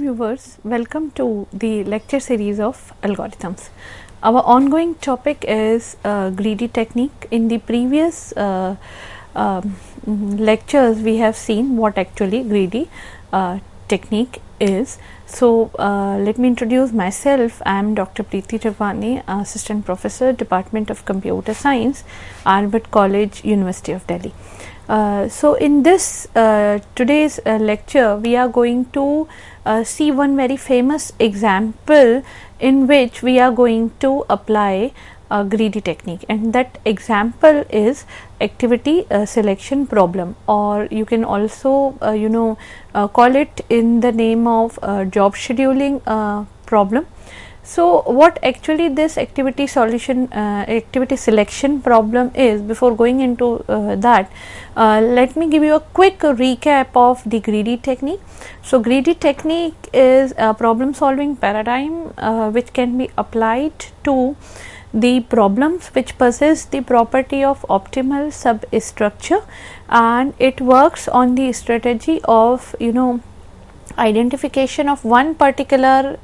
viewers, welcome to the lecture series of algorithms. Our ongoing topic is greedy technique. In the previous lectures we have seen what actually greedy technique is. So, let me introduce myself. I am Dr. Preeti Javani, Assistant Professor, Department of Computer Science, Albert College, University of Delhi. So, in this today's lecture, we are going to see one very famous example in which we are going to apply a greedy technique, and that example is activity selection problem, or you can also call it in the name of job scheduling problem. So, what actually this activity selection problem is, before going into that, let me give you a quick recap of the greedy technique. So, greedy technique is a problem solving paradigm which can be applied to the problems which possess the property of optimal substructure, and it works on the strategy of identification of one particular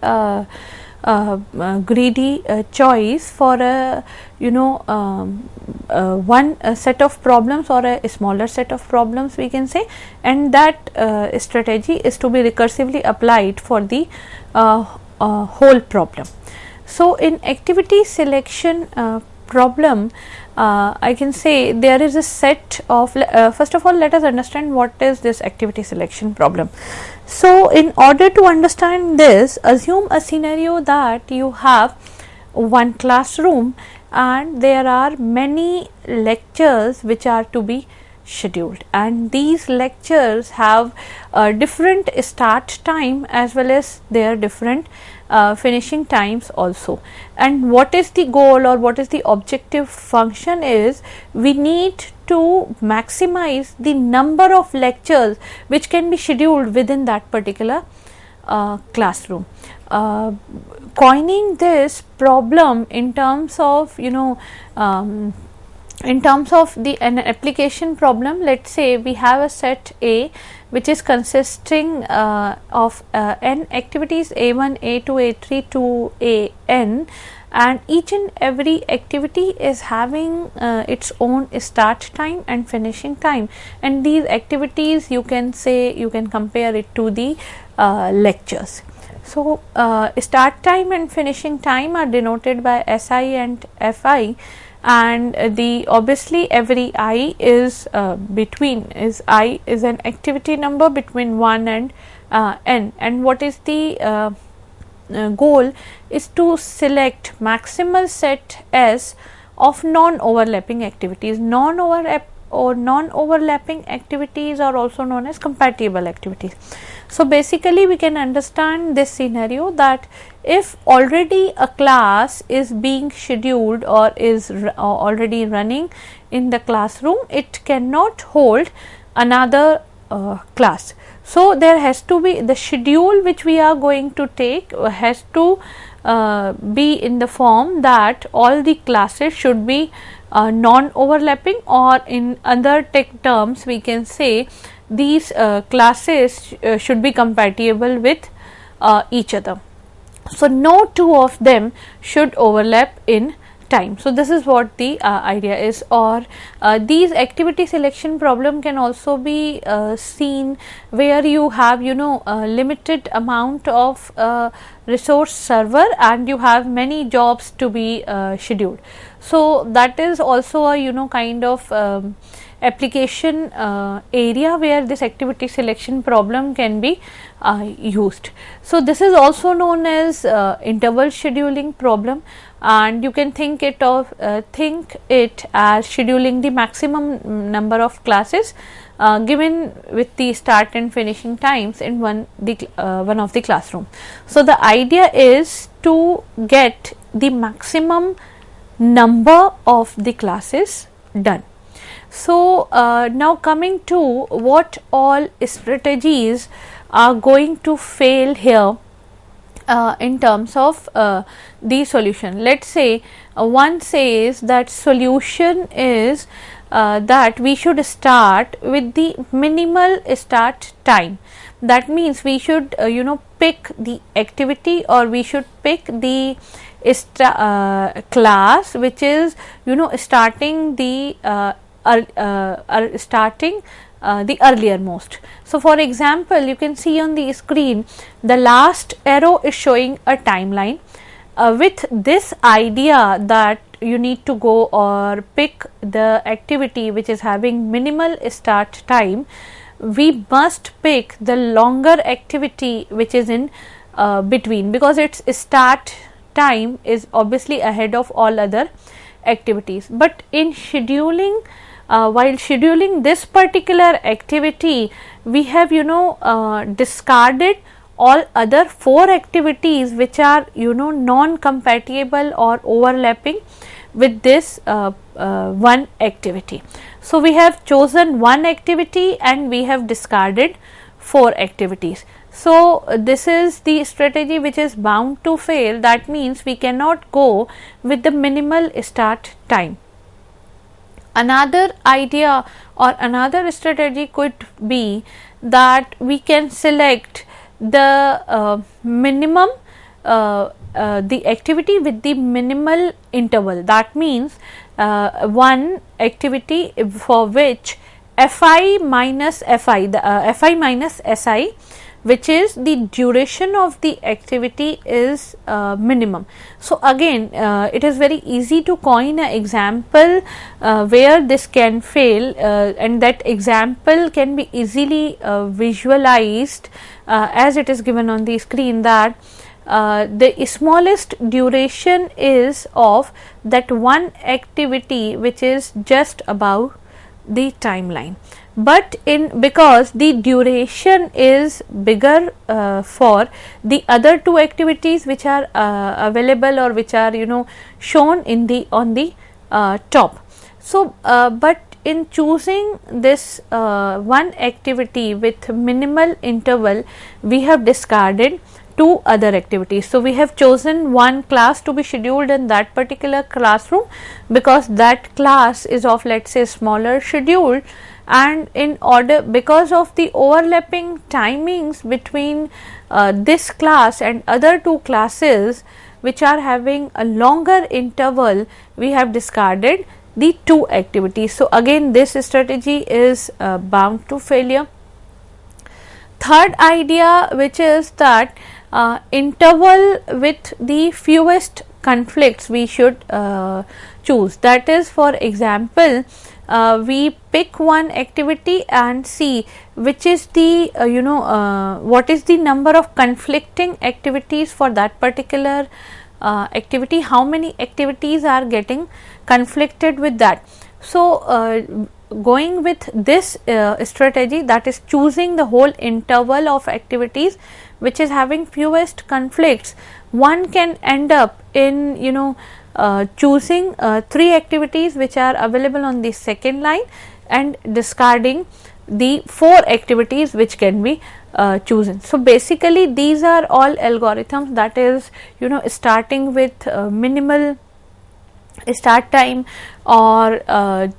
greedy choice for a one set of problems or a smaller set of problems, we can say, and that strategy is to be recursively applied for the whole problem. So, in activity selection problem, I can say there is a set of first of all, let us understand what is this activity selection problem. So, in order to understand this, assume a scenario that you have one classroom and there are many lectures which are to be scheduled, and these lectures have different start time as well as their different finishing times also. And what is the goal or what is the objective function is, we need to maximize the number of lectures which can be scheduled within that particular classroom. Coining this problem in terms of an application problem, let us say we have a set A which is consisting of n activities A1, A2, A3 to AN, and each and every activity is having its own start time and finishing time, and these activities you can say, you can compare it to the lectures. So, start time and finishing time are denoted by SI and FI, and the obviously every I is I is an activity number between 1 and n, and what is the goal is to select maximal set S of non-overlapping activities. Non-overlapping activities are also known as compatible activities. So, basically we can understand this scenario that if already a class is being scheduled or is already running in the classroom, it cannot hold another class. So, there has to be the schedule which we are going to take has to be in the form that all the classes should be non-overlapping, or in other tech terms we can say these classes should be compatible with each other. So, no two of them should overlap in time. So, this is what the idea is, or these activity selection problem can also be seen where you have a limited amount of resource server and you have many jobs to be scheduled. So, that is also a kind of application area where this activity selection problem can be used. So, this is also known as interval scheduling problem, and you can think it as scheduling the maximum number of classes given with the start and finishing times in one of the classroom. So, the idea is to get the maximum number of the classes done. So, now coming to what all strategies are going to fail here in terms of the solution. Let us say one says that solution is that we should start with the minimal start time. That means we should pick the activity, or we should pick the class which is starting the the earlier most. So, for example, you can see on the screen the last arrow is showing a timeline. With this idea that you need to go or pick the activity which is having minimal start time, we must pick the longer activity which is in between, because its start time is obviously ahead of all other activities. But in scheduling, while scheduling this particular activity, we have discarded all other 4 activities which are non-compatible or overlapping with this one activity. So, we have chosen one activity and we have discarded 4 activities. So, this is the strategy which is bound to fail. That means we cannot go with the minimal start time. Another idea or another strategy could be that we can select the minimum the activity with the minimal interval. That means one activity for which fi minus fi, the fi minus si, which is the duration of the activity, is minimum. So, again it is very easy to coin an example where this can fail, and that example can be easily visualized as it is given on the screen, that the smallest duration is of that one activity which is just above the timeline. But because the duration is bigger for the other 2 activities which are available, or which are shown in the on the top. So, but in choosing this one activity with minimal interval, we have discarded 2 other activities. So, we have chosen one class to be scheduled in that particular classroom, because that class is of, let us say, smaller schedule, and in order, because of the overlapping timings between this class and other 2 classes which are having a longer interval, we have discarded the 2 activities. So, again this strategy is bound to failure. Third idea, which is that interval with the fewest conflicts we should choose. That is, for example, we pick one activity and see which is the what is the number of conflicting activities for that particular activity, how many activities are getting conflicted with that. So, going with this strategy, that is choosing the whole interval of activities which is having fewest conflicts, one can end up in choosing 3 activities which are available on the second line and discarding the 4 activities which can be chosen. So, basically these are all algorithms, that is starting with minimal start time, or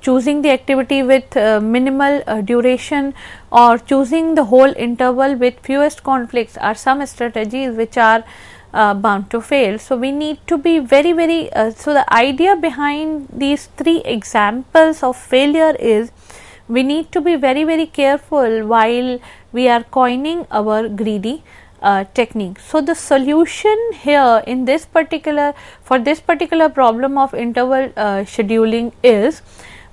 choosing the activity with minimal duration, or choosing the whole interval with fewest conflicts, are some strategies which are bound to fail. So, we need to be very so the idea behind these 3 examples of failure is we need to be very careful while we are coining our greedy technique. So, the solution here in this particular, for this particular problem of interval scheduling is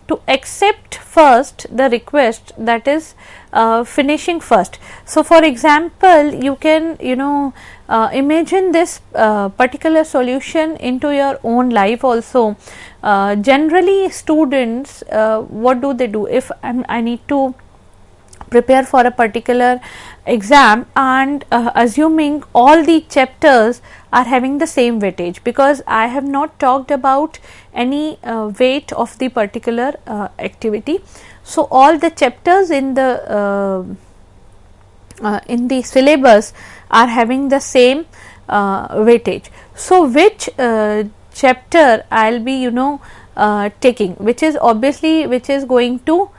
to accept first the request, that is finishing first. So, for example, you can imagine this particular solution into your own life also. Generally students, what do? If I need to prepare for a particular exam, and assuming all the chapters are having the same weightage, because I have not talked about any weight of the particular activity. So, all the chapters in the syllabus are having the same weightage. So, which chapter I will be taking, which is obviously which is going to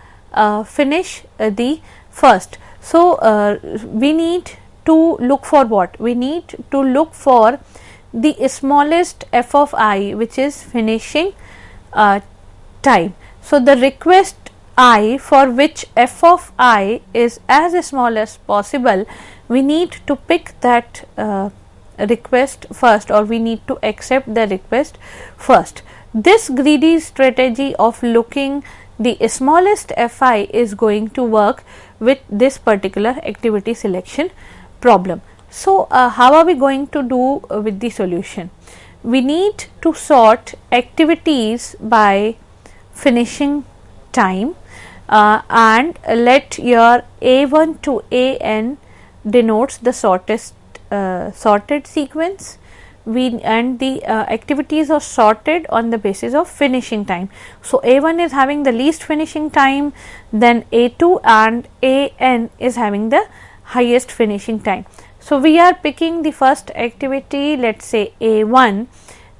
finish the first. So, we need to look for what? We need to look for the smallest f of I, which is finishing time. So, the request I for which f of I is as small as possible, we need to pick that request first, or we need to accept the request first. This greedy strategy of looking the smallest fi is going to work with this particular activity selection problem. So, how are we going to do with the solution? We need to sort activities by finishing time and let your A1 to AN denotes the sorted sequence. And the activities are sorted on the basis of finishing time. So, A1 is having the least finishing time, then A2 and AN is having the highest finishing time. So, we are picking the first activity, let us say A1,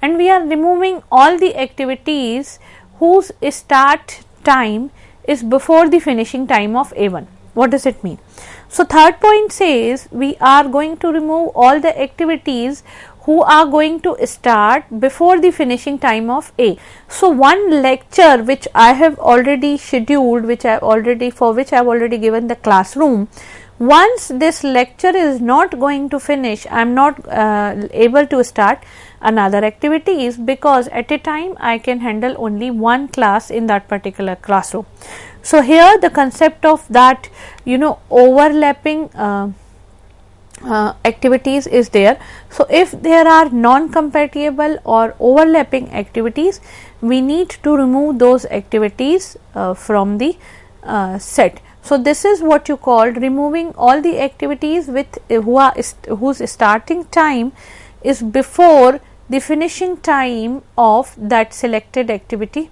and we are removing all the activities whose start time is before the finishing time of A1. What does it mean? So, third point says we are going to remove all the activities who are going to start before the finishing time of A. So, one lecture which I have already scheduled, for which I have already given the classroom, once this lecture is not going to finish, I am not able to start another activities, because at a time I can handle only one class in that particular classroom. So, here the concept of that overlapping activities is there. So, if there are non-compatible or overlapping activities, we need to remove those activities from the set. So, this is what you call removing all the activities with whose starting time is before the finishing time of that selected activity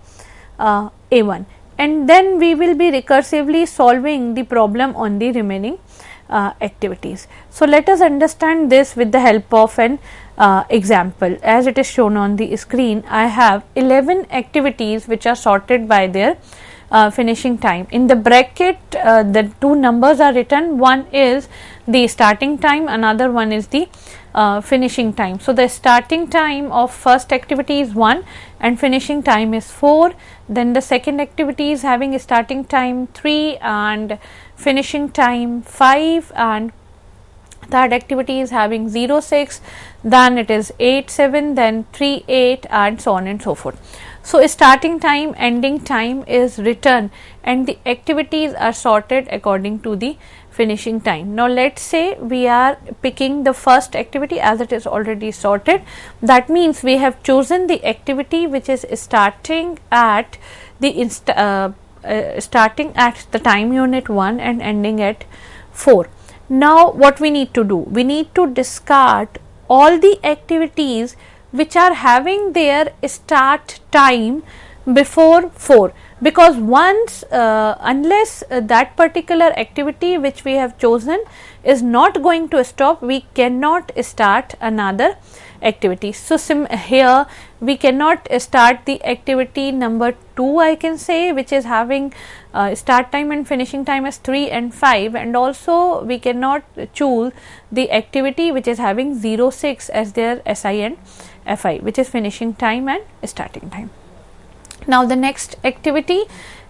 A1, and then we will be recursively solving the problem on the remaining activities. So, let us understand this with the help of an example. As it is shown on the screen, I have 11 activities which are sorted by their finishing time. In the bracket, the two numbers are written, one is the starting time, another one is the finishing time. So, the starting time of first activity is 1 and finishing time is 4. Then the second activity is having a starting time 3 and finishing time 5, and third activity is having 0 6, then it is 8 7, then 3 8, and so on and so forth. So, starting time, ending time is written and the activities are sorted according to the finishing time. Now, let us say we are picking the first activity as it is already sorted. That means we have chosen the activity which is starting at the time unit 1 and ending at 4. Now, what we need to do? We need to discard all the activities which are having their start time before 4, because once unless that particular activity which we have chosen is not going to stop, we cannot start another activity. So, here we cannot start the activity number 2, I can say, which is having start time and finishing time as 3 and 5, and also we cannot choose the activity which is having 0 6 as their SI and FI, which is finishing time and starting time. Now, the next activity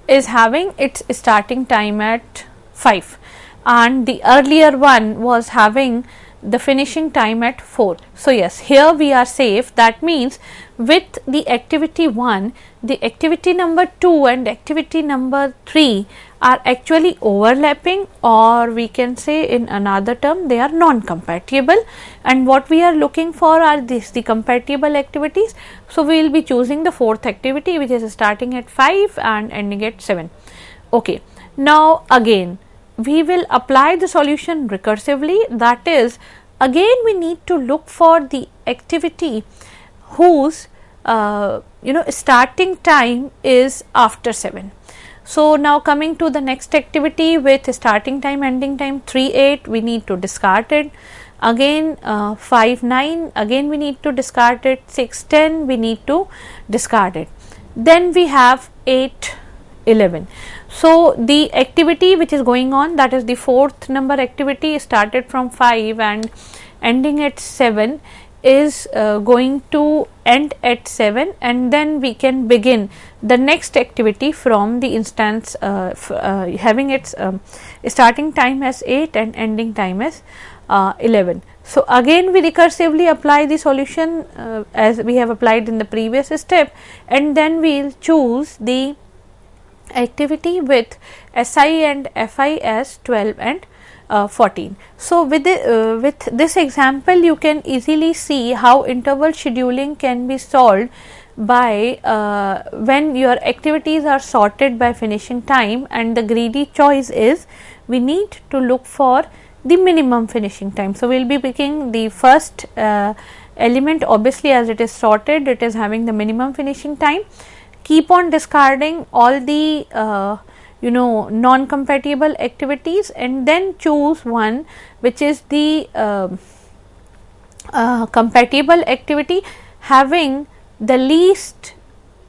is having its starting time at 5 and the earlier one was having the finishing time at 4. So, yes, here we are safe. That means with the activity 1, the activity number 2 and activity number 3 are actually overlapping, or we can say in another term they are non-compatible, and what we are looking for are the compatible activities. So, we will be choosing the fourth activity which is starting at 5 and ending at 7. Okay. Now, again we will apply the solution recursively, that is, again we need to look for the activity whose starting time is after 7. So, now coming to the next activity with starting time ending time 3 8, we need to discard it. Again 5 9, again we need to discard it. 6 10, we need to discard it. then we have 8, 11. So the activity which is going on, that is the fourth number activity, started from 5 and ending at 7, is going to end at 7, and then we can begin the next activity from the instance having its starting time as 8 and ending time as 11. So again we recursively apply the solution as we have applied in the previous step, and then we will choose the activity with SI and FI as 12 and 14. So with this example, you can easily see how interval scheduling can be solved by when your activities are sorted by finishing time, and the greedy choice is we need to look for the minimum finishing time. So we will be picking the first element, obviously as it is sorted, it is having the minimum finishing time. Keep on discarding all the non-compatible activities, and then choose one which is the compatible activity having the least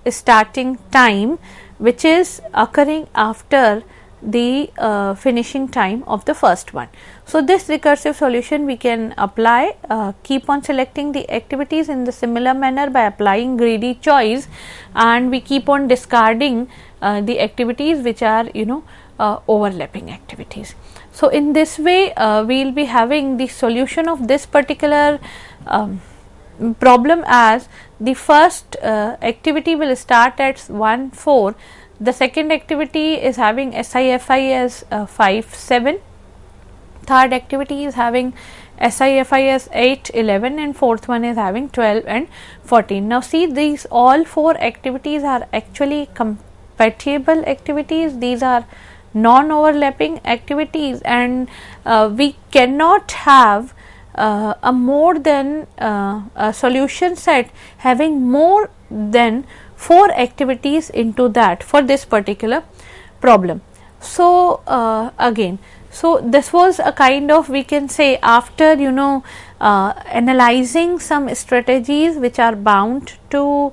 starting time, which is occurring after the finishing time of the first one. So this recursive solution we can apply, keep on selecting the activities in the similar manner by applying greedy choice, and we keep on discarding the activities which are overlapping activities. So in this way we will be having the solution of this particular problem as the first activity will start at 1, 4, the second activity is having SIFI as 5, 7, third activity is having SIFI as 8, 11, and fourth one is having 12 and 14. Now see, these all 4 activities are actually compatible activities, these are non-overlapping activities, and we cannot have a more than a solution set having more than 4 activities into that for this particular problem. So again, so this was a kind of, we can say, after analyzing some strategies which are bound to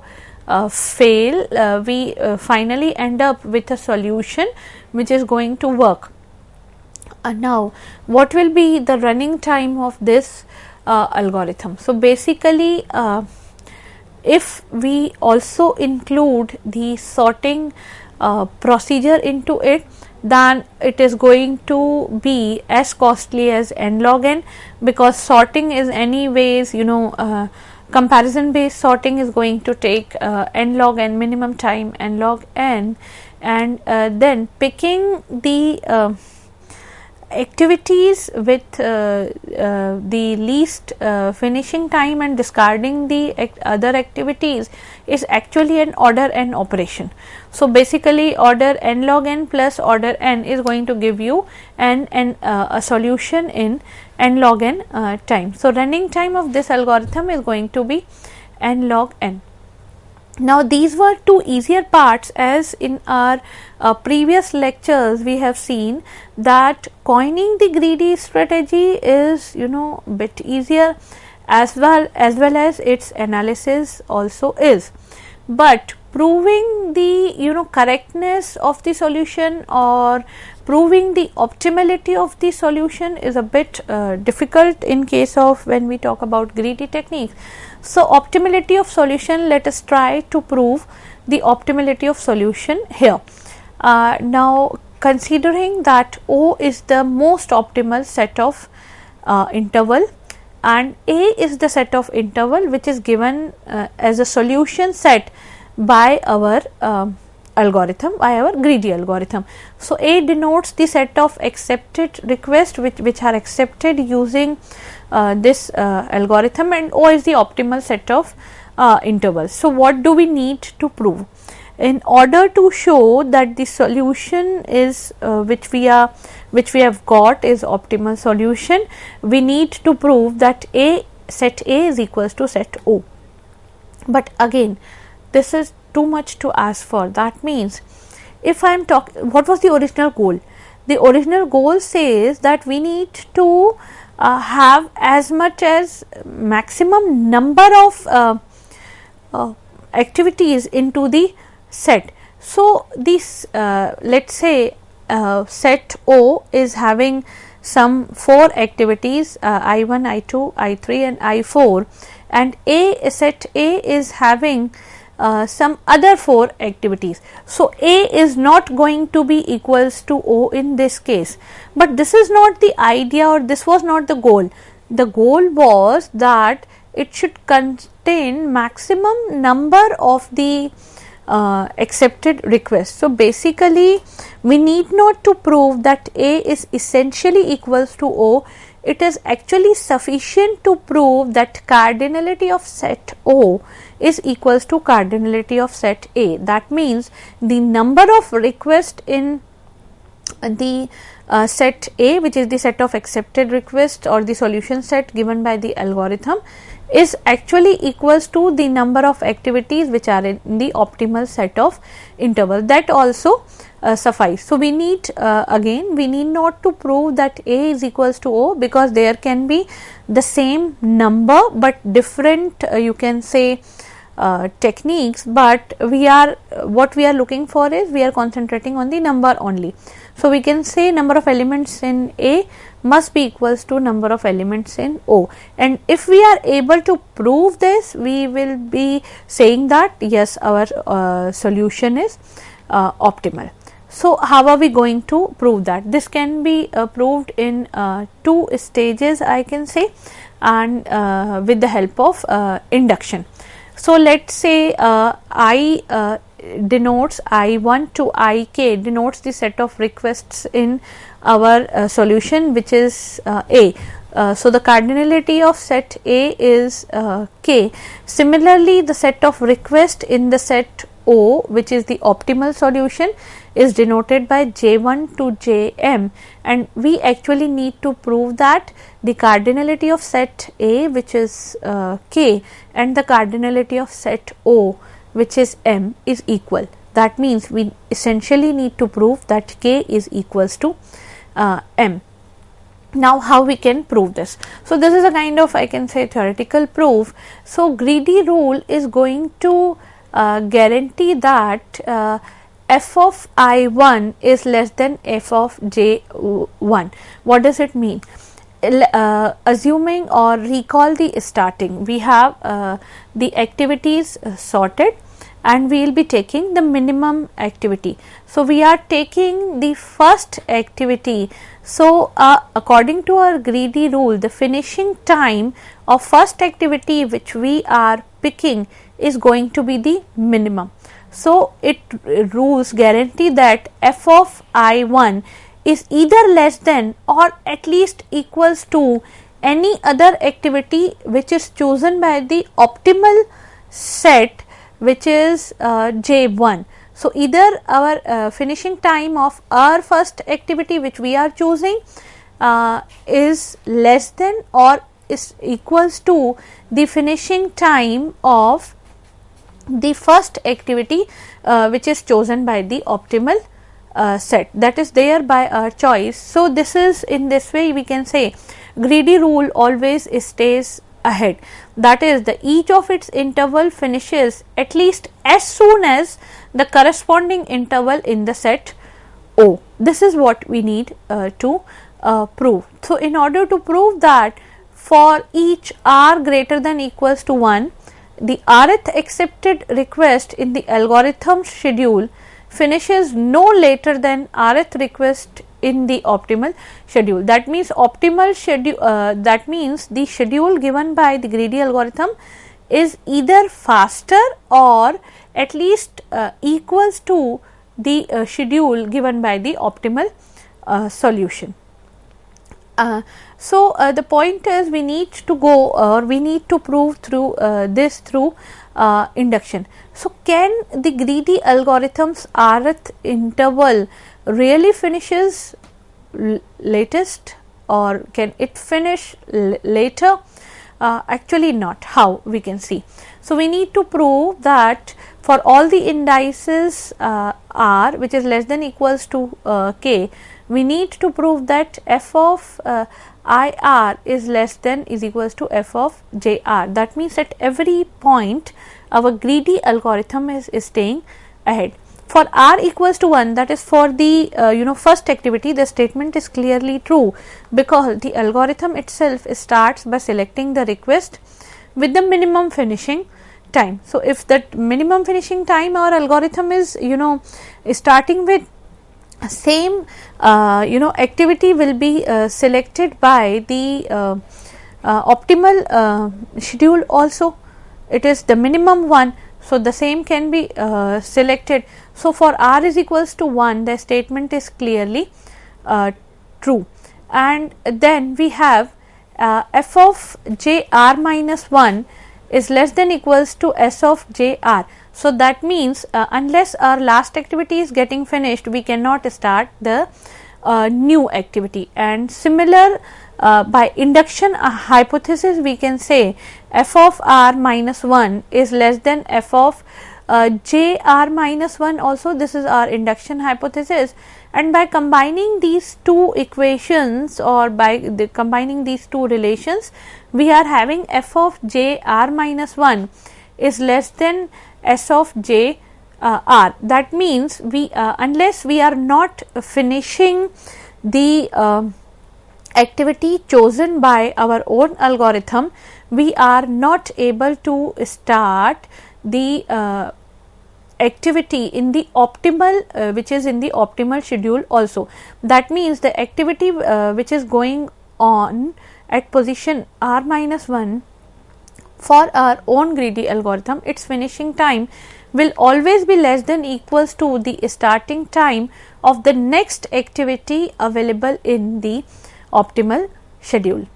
fail, we finally end up with a solution which is going to work. Now what will be the running time of this algorithm? So basically if we also include the sorting procedure into it, then it is going to be as costly as n log n, because sorting is anyways comparison based sorting is going to take n log n, minimum time n log n, and then picking the activities with the least finishing time and discarding the other activities is actually an order n operation. So basically order n log n plus order n is going to give you a solution in n log n time. So running time of this algorithm is going to be n log n. Now these were 2 easier parts, as in our previous lectures we have seen that coining the greedy strategy is bit easier, as well as its analysis also is, but proving the correctness of the solution or proving the optimality of the solution is a bit difficult in case of when we talk about greedy techniques. So optimality of solution, let us try to prove the optimality of solution here. Now considering that O is the most optimal set of interval and A is the set of interval which is given as a solution set by our algorithm, by our greedy algorithm. So A denotes the set of accepted requests which are accepted using this algorithm, and O is the optimal set of intervals. So what do we need to prove? In order to show that the solution is which we have got is optimal solution, we need to prove that set A is equals to set O. But again, this is too much to ask for. That means if I am talking, what was the original goal? The original goal says that we need to have as much as maximum number of activities into the set. So, this let us say set O is having some 4 activities I1, I2, I3 and I4, and set A is having some other 4 activities. So, A is not going to be equals to O in this case, but this is not the idea, or this was not the goal. The goal was that it should contain maximum number of the accepted requests. So, basically we need not to prove that A is essentially equals to O. It is actually sufficient to prove that cardinality of set O is equals to cardinality of set A. That means the number of requests in the set A, which is the set of accepted requests or the solution set given by the algorithm, is actually equals to the number of activities which are in the optimal set of interval. That also suffice. So, we need again we need not to prove that A is equals to O, because there can be the same number but different you can say techniques, but we are what we are looking for is we are concentrating on the number only. So, we can say number of elements in A must be equals to number of elements in O, and if we are able to prove this, we will be saying that yes, our solution is optimal. So, how are we going to prove that? This can be proved in 2 stages, I can say, and with the help of induction. So, let us say I denotes I1 to Ik denotes the set of requests in our solution, which is A. So, the cardinality of set A is K. Similarly, the set of request in the set O, which is the optimal solution, is denoted by J1 to Jm, and we actually need to prove that the cardinality of set A, which is K, and the cardinality of set O, which is M, is equal. That means we essentially need to prove that K is equals to M. Now, how we can prove this? So, this is a kind of I can say theoretical proof. So, greedy rule is going to guarantee that f of I1 is less than f of J1. What does it mean? Assuming or recall the starting, we have the activities sorted and we will be taking the minimum activity. So, we are taking the first activity. So, according to our greedy rule, the finishing time of first activity which we are picking is going to be the minimum. So, it rules guarantee that f of I1 is either less than or at least equals to any other activity which is chosen by the optimal set, which is J1. So, either our finishing time of our first activity which we are choosing is less than or is equals to the finishing time of the first activity which is chosen by the optimal set, that is there by our choice. So, this is in this way we can say greedy rule always stays ahead, that is the each of its interval finishes at least as soon as the corresponding interval in the set O. This is what we need to prove. So, in order to prove that for each r greater than equals to 1, the rth accepted request in the algorithm schedule finishes no later than rth request in the optimal schedule. That means optimal schedule, that means the schedule given by the greedy algorithm is either faster or at least equals to the schedule given by the optimal solution. So, the point is we need to go or we need to prove through this through induction. So, can the greedy algorithm's rth interval really finishes latest, or can it finish later? Actually not. How we can see? So, we need to prove that for all the indices r which is less than equals to k, we need to prove that f of IR is less than is equals to f of JR. That means at every point our greedy algorithm is staying ahead. For r equals to 1, that is for the first activity, the statement is clearly true, because the algorithm itself starts by selecting the request with the minimum finishing time. So, if that minimum finishing time our algorithm is starting with same activity will be selected by the optimal schedule also, it is the minimum one. So, the same can be selected. So, for r is equals to 1, the statement is clearly true, and then we have f of j r minus 1 is less than equals to s of j r. So, that means unless our last activity is getting finished, we cannot start the new activity. And similar by induction hypothesis, we can say f of r minus 1 is less than f of j r minus 1 also. This is our induction hypothesis, and by combining these two equations, or by combining these two relations, we are having f of j r minus 1 is less than s of j r. That means we unless we are not finishing the activity chosen by our own algorithm, we are not able to start the activity in the optimal which is in the optimal schedule also. That means the activity which is going on at position r minus 1 for our own greedy algorithm, its finishing time will always be less than equals to the starting time of the next activity available in the optimal schedule.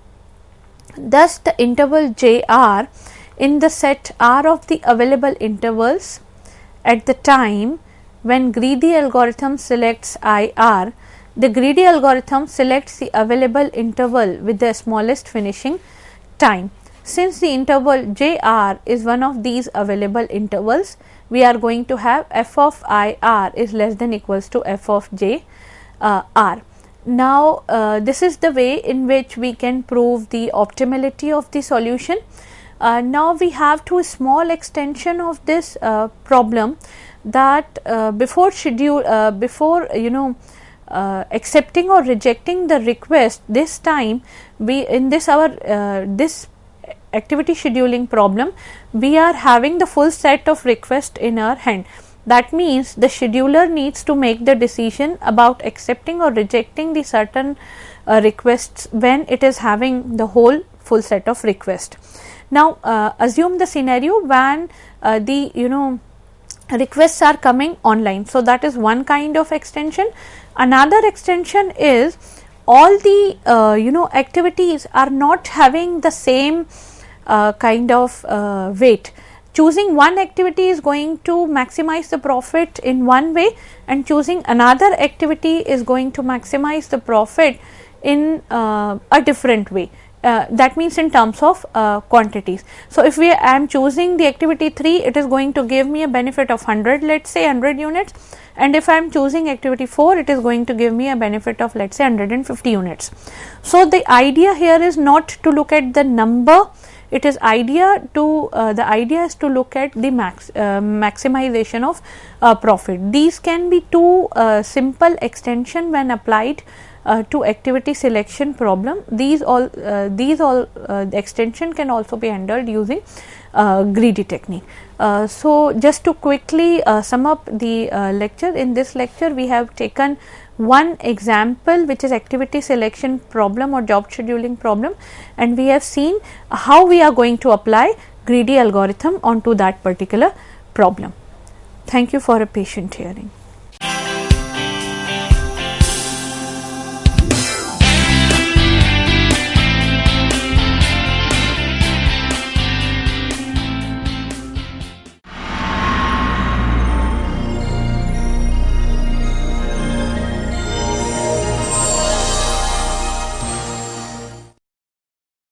Thus, the interval j r in the set r of the available intervals at the time when greedy algorithm selects I r, the greedy algorithm selects the available interval with the smallest finishing time. Since the interval j r is one of these available intervals, we are going to have f of I r is less than equals to f of j r. Now, this is the way in which we can prove the optimality of the solution. Now, we have two small extension of this problem, that before accepting or rejecting the request, this time we in this our this activity scheduling problem, we are having the full set of requests in our hand. That means the scheduler needs to make the decision about accepting or rejecting the certain requests when it is having the whole full set of requests. Now, assume the scenario when the requests are coming online. So, that is one kind of extension. Another extension is all the activities are not having the same kind of weight. Choosing one activity is going to maximize the profit in one way, and choosing another activity is going to maximize the profit in a different way. That means in terms of quantities. So, if I am choosing the activity 3, it is going to give me a benefit of 100, let us say 100 units, and if I am choosing activity 4, it is going to give me a benefit of, let us say 150 units. So, the idea here is not to look at the number, it is the idea is to look at the maximization of profit. These can be two simple extension when applied to activity selection problem. These all the extension can also be handled using greedy technique. So, just to quickly sum up the lecture, in this lecture we have taken one example, which is activity selection problem or job scheduling problem, and we have seen how we are going to apply greedy algorithm onto that particular problem. Thank you for a patient hearing.